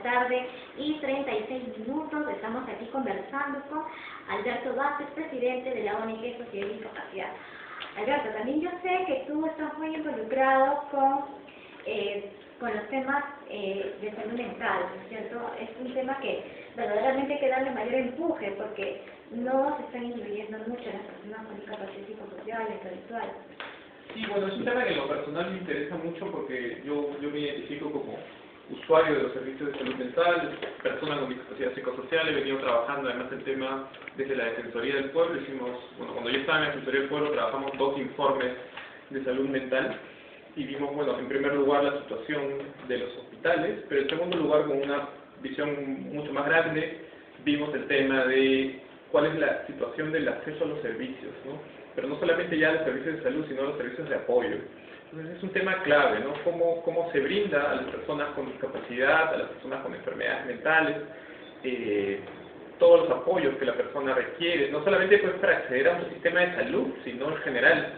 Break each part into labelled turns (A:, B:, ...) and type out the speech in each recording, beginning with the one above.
A: tarde y 36 minutos. Estamos aquí conversando con Alberto Vázquez, presidente de la ONG Sociedad y Discapacidad. Alberto, también yo sé que tú estás muy involucrado con los temas de salud mental, ¿no es cierto? Es un tema que verdaderamente hay que darle mayor empuje porque no se están incluyendo mucho las personas con discapacidad psicosocial, intelectual.
B: Sí, bueno, es un tema que en lo personal me interesa mucho porque yo me identifico como usuario de los servicios de salud mental, persona con discapacidad psicosocial, he venido trabajando además el tema desde la Defensoría del Pueblo. Cuando yo estaba en la Defensoría del Pueblo trabajamos 2 informes de salud mental y vimos, en primer lugar la situación de los hospitales, pero en segundo lugar, con una visión mucho más grande, vimos el tema de cuál es la situación del acceso a los servicios, ¿no? Pero no solamente ya a los servicios de salud, sino a los servicios de apoyo. Entonces es un tema clave, ¿no? Cómo se brinda a las personas con discapacidad, a las personas con enfermedades mentales, todos los apoyos que la persona requiere, no solamente pues para acceder a un sistema de salud, sino en general,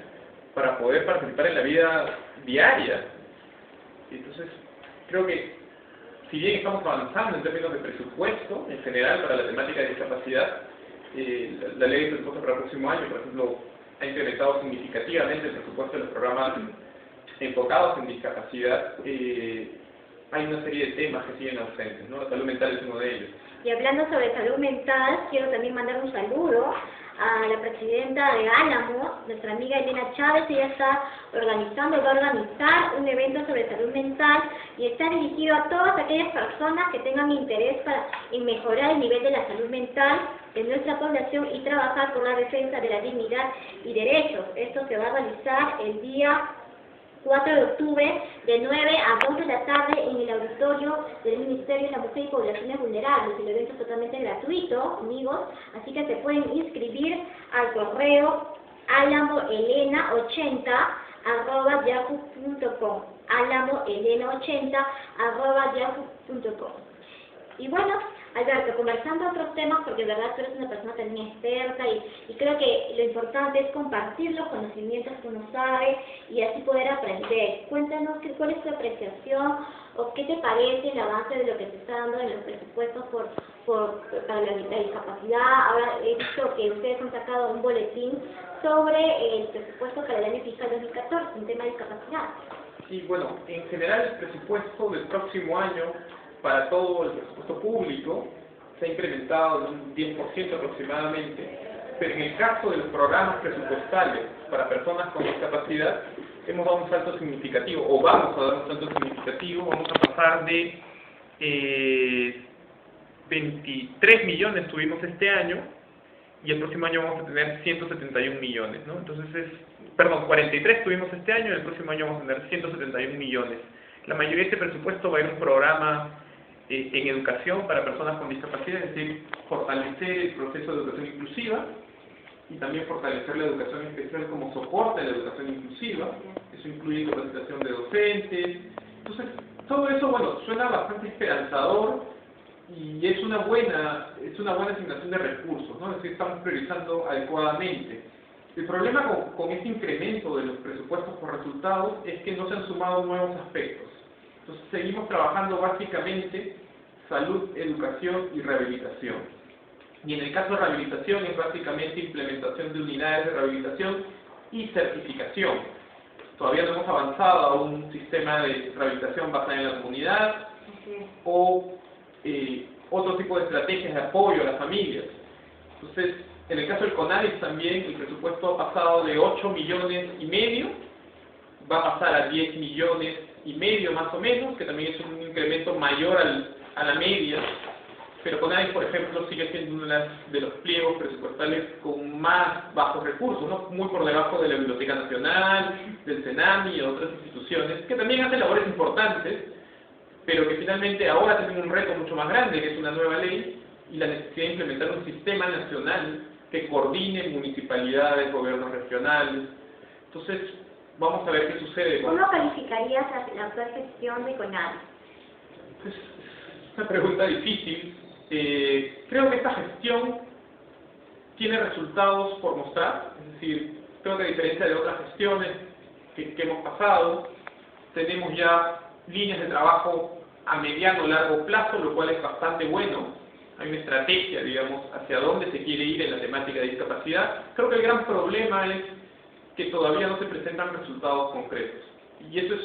B: para poder participar en la vida diaria. Entonces, creo que si bien estamos avanzando en términos de presupuesto, en general, para la temática de discapacidad, la ley de presupuesto para el próximo año, por ejemplo, ha incrementado significativamente el presupuesto de los programas enfocados en discapacidad. Hay una serie de temas que siguen ausentes, ¿no? La salud mental es uno de ellos.
A: Y hablando sobre salud mental, quiero también mandar un saludo a la presidenta de Álamo, nuestra amiga Elena Chávez. Ella va a organizar un evento sobre salud mental y está dirigido a todas aquellas personas que tengan interés en mejorar el nivel de la salud mental de nuestra población y trabajar por la defensa de la dignidad y derechos. Esto se va a realizar el día 4 de octubre de 9 a 2 de la tarde en el auditorio del Ministerio de la Mujer y Poblaciones Vulnerables. El evento es totalmente gratuito, amigos, así que se pueden inscribir al correo alamoelena80@yahoo.com, alamoelena80@yahoo.com. Y bueno, Alberto, conversando otros temas, porque de verdad tú eres una persona también experta y creo que lo importante es compartir los conocimientos que uno sabe y así poder aprender. Cuéntanos cuál es tu apreciación o qué te parece el avance de lo que se está dando en los presupuestos para la discapacidad. Ahora he visto que ustedes han sacado un boletín sobre el presupuesto para el año fiscal 2014, en tema de discapacidad.
B: Sí, bueno, en general el presupuesto del próximo año para todo el presupuesto público se ha incrementado en un 10% aproximadamente, pero en el caso de los programas presupuestales para personas con discapacidad hemos dado un salto significativo, o vamos a dar un salto significativo. Vamos a pasar de 23 millones tuvimos este año y el próximo año vamos a tener 171 millones, ¿no? Entonces 43 tuvimos este año y el próximo año vamos a tener 171 millones. La mayoría de este presupuesto va a ir a un programa en educación para personas con discapacidad, es decir, fortalecer el proceso de educación inclusiva y también fortalecer la educación especial como soporte a la educación inclusiva. Eso incluye capacitación de docentes. Entonces, todo eso, suena bastante esperanzador y es una buena asignación de recursos, ¿no? Es decir, estamos priorizando adecuadamente. El problema con este incremento de los presupuestos por resultados es que no se han sumado nuevos aspectos. Entonces, seguimos trabajando básicamente salud, educación y rehabilitación. Y en el caso de rehabilitación es básicamente implementación de unidades de rehabilitación y certificación. Todavía no hemos avanzado a un sistema de rehabilitación basada en la comunidad o otro tipo de estrategias de apoyo a las familias. Entonces, en el caso del CONADIS también el presupuesto ha pasado de 8,5 millones, va a pasar a 10,5 millones más o menos, que también es un incremento mayor a la media, pero CONADIS, por ejemplo, sigue siendo uno de los pliegos presupuestales con más bajos recursos, ¿no? Muy por debajo de la Biblioteca Nacional, del CENAMI y de otras instituciones, que también hacen labores importantes, pero que finalmente ahora tienen un reto mucho más grande, que es una nueva ley, y la necesidad de implementar un sistema nacional que coordine municipalidades, gobiernos regionales. Entonces, vamos a ver qué sucede.
A: ¿Cómo calificarías la actual gestión de CONADIS?
B: Es una pregunta difícil. Creo que esta gestión tiene resultados por mostrar, es decir, creo que a diferencia de otras gestiones que hemos pasado, tenemos ya líneas de trabajo a mediano o largo plazo, lo cual es bastante bueno. Hay una estrategia, digamos, hacia dónde se quiere ir en la temática de discapacidad. Creo que el gran problema es que todavía no se presentan resultados concretos. Y eso es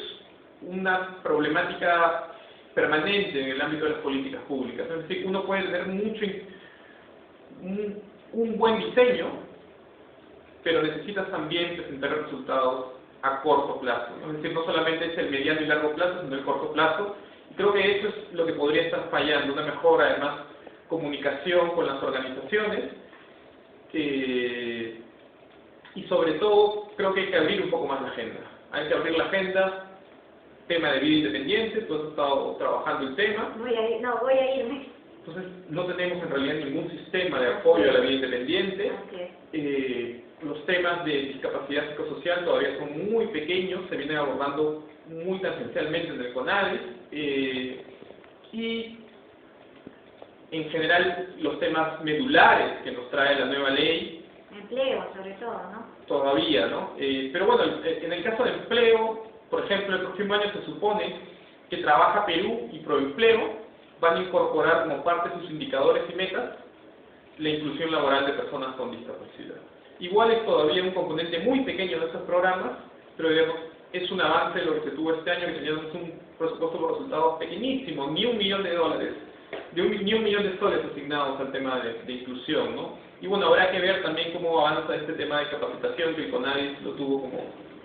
B: una problemática permanente en el ámbito de las políticas públicas. Es decir, uno puede tener un buen diseño, pero necesitas también presentar resultados a corto plazo, ¿no? Es decir, no solamente es el mediano y largo plazo, sino el corto plazo. Y creo que eso es lo que podría estar fallando, una mejor, además, comunicación con las organizaciones, y sobre todo creo que hay que abrir un poco más la agenda. Hay que abrir la agenda, tema de vida independiente, tú has estado trabajando el tema.
A: Voy a irme.
B: Entonces no tenemos en realidad ningún sistema de apoyo a la vida independiente. Los temas de discapacidad psicosocial todavía son muy pequeños, se vienen abordando muy tangencialmente en el CONADIS, y en general los temas medulares que nos trae la nueva ley.
A: Empleo, sobre todo, ¿no?
B: Todavía, ¿no? Pero bueno, en el caso de empleo, por ejemplo, el próximo año se supone que Trabaja Perú y Proempleo van a incorporar como parte de sus indicadores y metas la inclusión laboral de personas con discapacidad. Igual es todavía un componente muy pequeño de estos programas, pero digamos, es un avance lo que se tuvo este año, que teníamos un presupuesto por resultados pequeñísimo, ni $1 millón, ni $1 millón de soles asignados al tema de inclusión, ¿no? Y bueno, habrá que ver también cómo avanza este tema de capacitación, que el CONADIS lo tuvo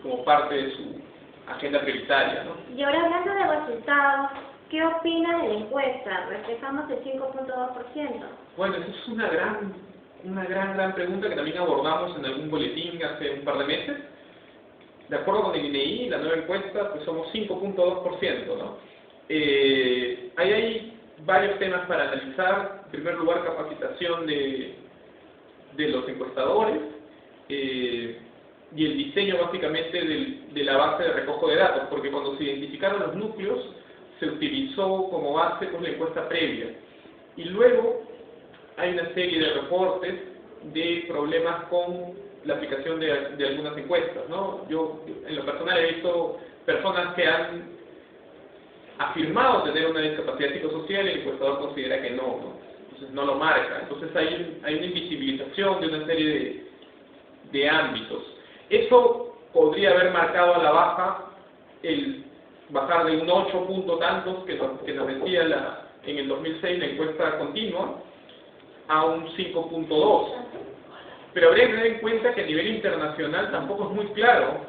B: como parte de su agenda prioritaria, ¿no?
A: Y ahora hablando de resultados, ¿qué opina de la encuesta? Reflejamos el 5.2%.
B: Bueno, esa es una gran pregunta que también abordamos en algún boletín hace un par de meses. De acuerdo con el INEI, la nueva encuesta, pues somos 5.2%, ¿no? Ahí hay varios temas para analizar. En primer lugar, capacitación de los encuestadores, y el diseño básicamente de la base de recojo de datos, porque cuando se identificaron los núcleos se utilizó como base pues, la encuesta previa, y luego hay una serie de reportes de problemas con la aplicación de algunas encuestas, ¿no? Yo en lo personal he visto personas que han afirmado tener una discapacidad psicosocial y el encuestador considera que no, entonces no lo marca. Entonces hay una invisibilización de una serie de ámbitos. Eso podría haber marcado a la baja el bajar de un 8 punto tantos que nos decía en el 2006 la encuesta continua a un 5.2. Pero habría que tener en cuenta que a nivel internacional tampoco es muy claro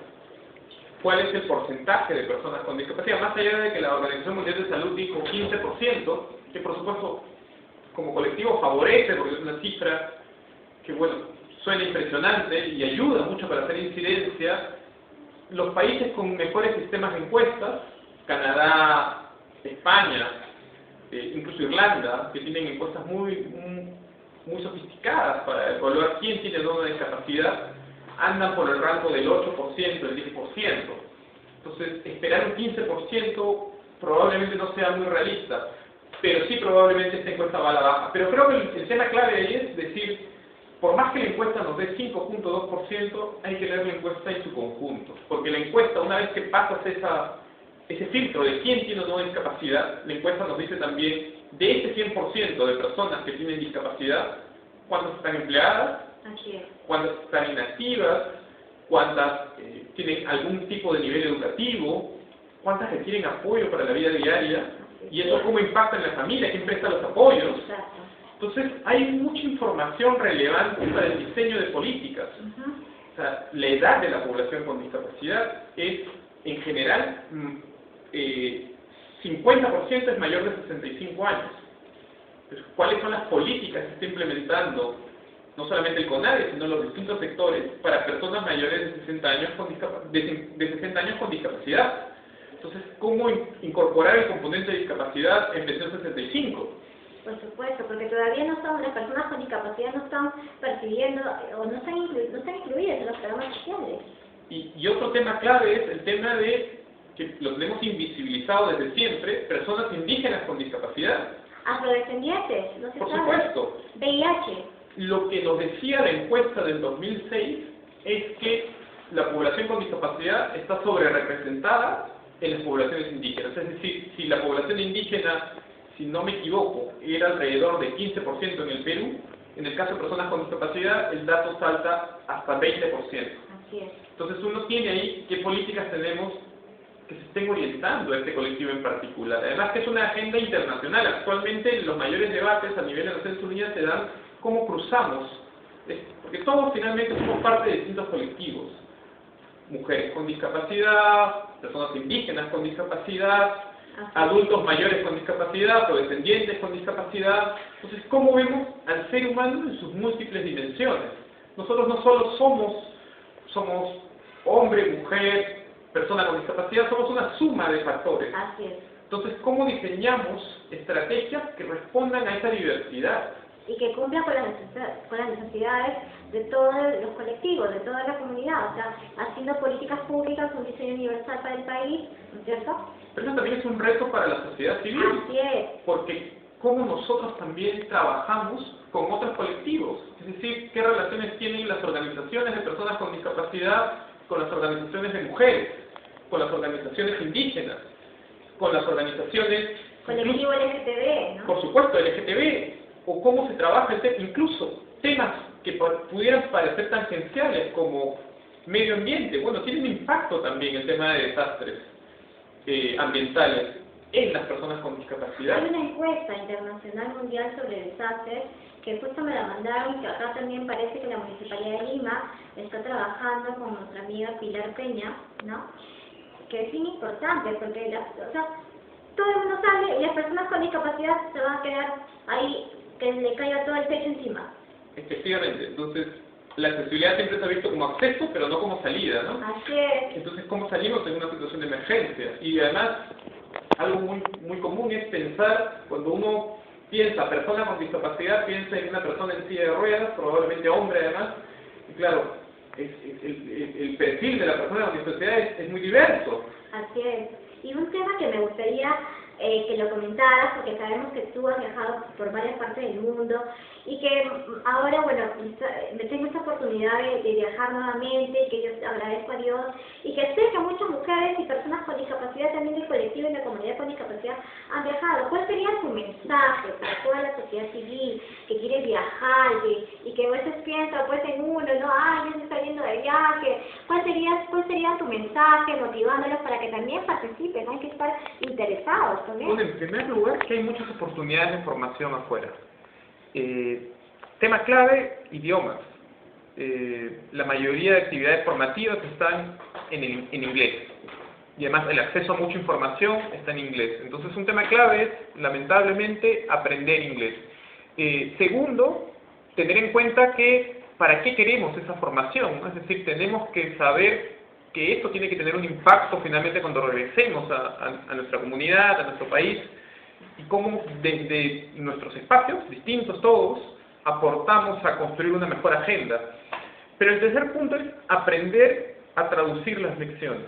B: cuál es el porcentaje de personas con discapacidad, más allá de que la Organización Mundial de Salud dijo 15%, que por supuesto como colectivo favorece, porque es una cifra que, bueno, suena impresionante y ayuda mucho para hacer incidencia. Los países con mejores sistemas de encuestas, Canadá, España, incluso Irlanda, que tienen encuestas muy sofisticadas para evaluar quién tiene una discapacidad, andan por el rango del 8%, del 10%. Entonces, esperar un 15% probablemente no sea muy realista, pero sí probablemente esta encuesta va a la baja. Pero creo que el tema clave ahí es decir, por más que la encuesta nos dé 5.2%, hay que leer la encuesta en su conjunto, porque la encuesta, una vez que pasas ese filtro de quién tiene o no discapacidad, la encuesta nos dice también, de ese 100% de personas que tienen discapacidad, cuántas están empleadas, cuántas están inactivas, cuántas tienen algún tipo de nivel educativo, cuántas requieren apoyo para la vida diaria, y eso cómo impacta en la familia, quién presta los apoyos. Entonces, hay mucha información relevante para el diseño de políticas. O sea, la edad de la población con discapacidad es, en general, 50% es mayor de 65 años. Entonces, ¿cuáles son las políticas que está implementando no solamente el CONADIS, sino los distintos sectores para personas mayores de 60 años con discapacidad? Entonces, ¿cómo incorporar el componente de discapacidad en pensión 65?
A: Por supuesto, porque todavía las personas con discapacidad no están percibiendo o no están incluidas en los programas sociales.
B: Y otro tema clave es el tema de que lo tenemos invisibilizado desde siempre, personas indígenas con discapacidad.
A: Afrodescendientes, no se
B: Por
A: sabe.
B: supuesto.
A: VIH.
B: Lo que nos decía la encuesta del 2006 es que la población con discapacidad está sobrerepresentada en las poblaciones indígenas. Es decir, si la población indígena, si no me equivoco, era alrededor de 15% en el Perú, en el caso de personas con discapacidad el dato salta hasta 20%.
A: Así es.
B: Entonces uno tiene ahí qué políticas tenemos que se estén orientando a este colectivo en particular. Además que es una agenda internacional. Actualmente los mayores debates a nivel de Naciones Unidas se dan cómo cruzamos, porque todos finalmente somos parte de distintos colectivos. Mujeres con discapacidad, personas indígenas con discapacidad, adultos mayores con discapacidad, afrodescendientes con discapacidad. Entonces, ¿cómo vemos al ser humano en sus múltiples dimensiones? Nosotros no solo somos hombre, mujer, persona con discapacidad, somos una suma de factores.
A: Así es.
B: Entonces, ¿cómo diseñamos estrategias que respondan a esa diversidad?
A: Y que cumpla con las necesidades de todos los colectivos, de toda la comunidad, o sea, haciendo políticas públicas, un diseño universal para el país, ¿no es cierto?
B: Pero eso también es un reto para la sociedad civil,
A: Así es.
B: porque cómo nosotros también trabajamos con otros colectivos, es decir, qué relaciones tienen las organizaciones de personas con discapacidad con las organizaciones de mujeres, con las organizaciones indígenas, con las organizaciones...
A: Colectivo LGTB, ¿no?
B: Por supuesto, LGTB, o cómo se trabaja incluso temas que pudieran parecer tangenciales como medio ambiente. Bueno, tiene un impacto también el tema de desastres ambientales en las personas con discapacidad.
A: Hay una encuesta internacional mundial sobre desastres que justo me la mandaron, que acá también parece que la Municipalidad de Lima está trabajando con nuestra amiga Pilar Peña, ¿no? Que es bien importante porque todo el mundo sale y las personas con discapacidad se van a quedar ahí, que le caiga todo el techo encima.
B: Efectivamente, entonces la accesibilidad siempre se ha visto como acceso, pero no como salida, ¿no?
A: Así es.
B: Entonces, ¿cómo salimos en una situación de emergencia? Y además, algo muy común es pensar, cuando uno piensa persona con discapacidad, piensa en una persona en silla de ruedas, probablemente hombre además, y claro, el perfil de la persona con discapacidad es muy diverso.
A: Así es. Y un tema que me gustaría que lo comentaras, porque sabemos que tú has viajado por varias partes del mundo y que ahora, bueno, me tengo esta oportunidad de viajar nuevamente y que yo agradezco a Dios y que sé que muchas mujeres y personas con discapacidad también del colectivo y de la comunidad con discapacidad han viajado. ¿Cuál sería tu mensaje para toda la sociedad civil que quiere viajar y que a veces piensa pues en uno, no, ay, yo estoy saliendo de viaje? ¿Cuál sería tu mensaje motivándolos para que también participen? Hay que estar interesados también.
B: Bueno, en primer lugar, que hay muchas oportunidades de formación afuera. Tema clave, idiomas. La mayoría de actividades formativas están en inglés. Y además el acceso a mucha información está en inglés. Entonces un tema clave es, lamentablemente, aprender inglés. Segundo, tener en cuenta que para qué queremos esa formación, ¿no? Es decir, tenemos que saber que esto tiene que tener un impacto finalmente cuando regresemos a nuestra comunidad, a nuestro país, y cómo desde nuestros espacios, distintos todos, aportamos a construir una mejor agenda. Pero el tercer punto es aprender a traducir las lecciones.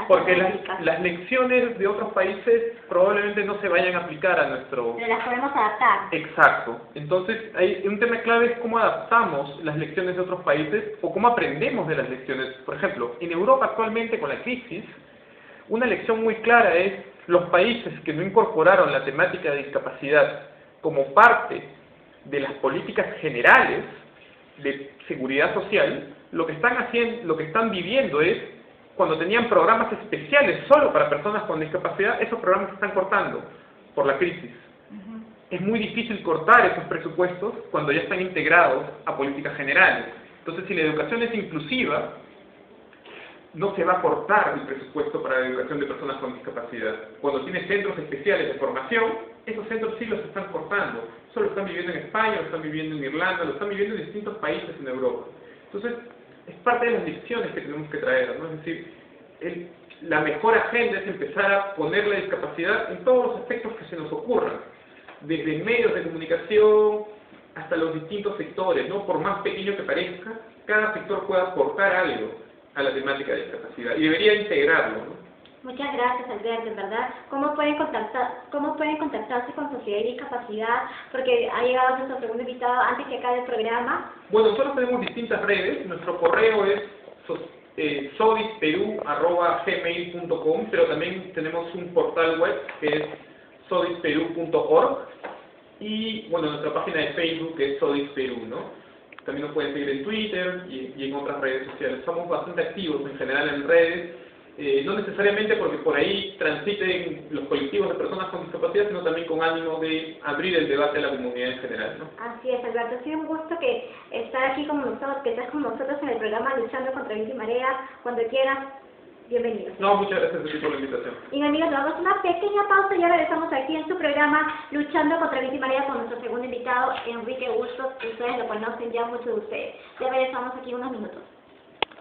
B: Porque las lecciones de otros países probablemente no se vayan a aplicar a nuestro...
A: Pero las podemos adaptar.
B: Exacto. Entonces, un tema clave es cómo adaptamos las lecciones de otros países o cómo aprendemos de las lecciones. Por ejemplo, en Europa actualmente con la crisis, una lección muy clara es los países que no incorporaron la temática de discapacidad como parte de las políticas generales de seguridad social, lo que están viviendo es cuando tenían programas especiales solo para personas con discapacidad, esos programas se están cortando por la crisis. Es muy difícil cortar esos presupuestos cuando ya están integrados a políticas generales. Entonces, si la educación es inclusiva, no se va a cortar el presupuesto para la educación de personas con discapacidad. Cuando tiene centros especiales de formación, esos centros sí los están cortando. Eso lo están viviendo en España, lo están viviendo en Irlanda, lo están viviendo en distintos países en Europa. Entonces, es parte de las lecciones que tenemos que traer, ¿no? Es decir, la mejor agenda es empezar a poner la discapacidad en todos los aspectos que se nos ocurran, desde medios de comunicación hasta los distintos sectores, ¿no? Por más pequeño que parezca, cada sector puede aportar algo a la temática de discapacidad y debería integrarlo, ¿no?
A: Muchas gracias, Alberto, en verdad. ¿Cómo pueden contactarse con Sociedad y Discapacidad? Porque ha llegado nuestro segundo invitado antes que acabe el programa.
B: Bueno, nosotros tenemos distintas redes. Nuestro correo es sodisperú@gmail.com, pero también tenemos un portal web que es sodisperú.org y bueno, nuestra página de Facebook es Sodis Perú, ¿no? También nos pueden seguir en Twitter y en otras redes sociales. Somos bastante activos en general en redes, no necesariamente porque por ahí transiten los colectivos de personas con discapacidad, sino también con ánimo de abrir el debate a la comunidad en general, ¿no?
A: Así es, Alberto. Ha sido un gusto que estar aquí con nosotros, que estés con nosotros en el programa Luchando contra Viento y Marea. Cuando quieras, bienvenido.
B: No, muchas gracias a ti por la invitación.
A: Y amigos, damos una pequeña pausa y ya regresamos aquí en su programa Luchando contra Viento y Marea con nuestro segundo invitado, Enrique Bustos. Ustedes lo conocen ya, muchos de ustedes. Ya regresamos aquí en unos minutos.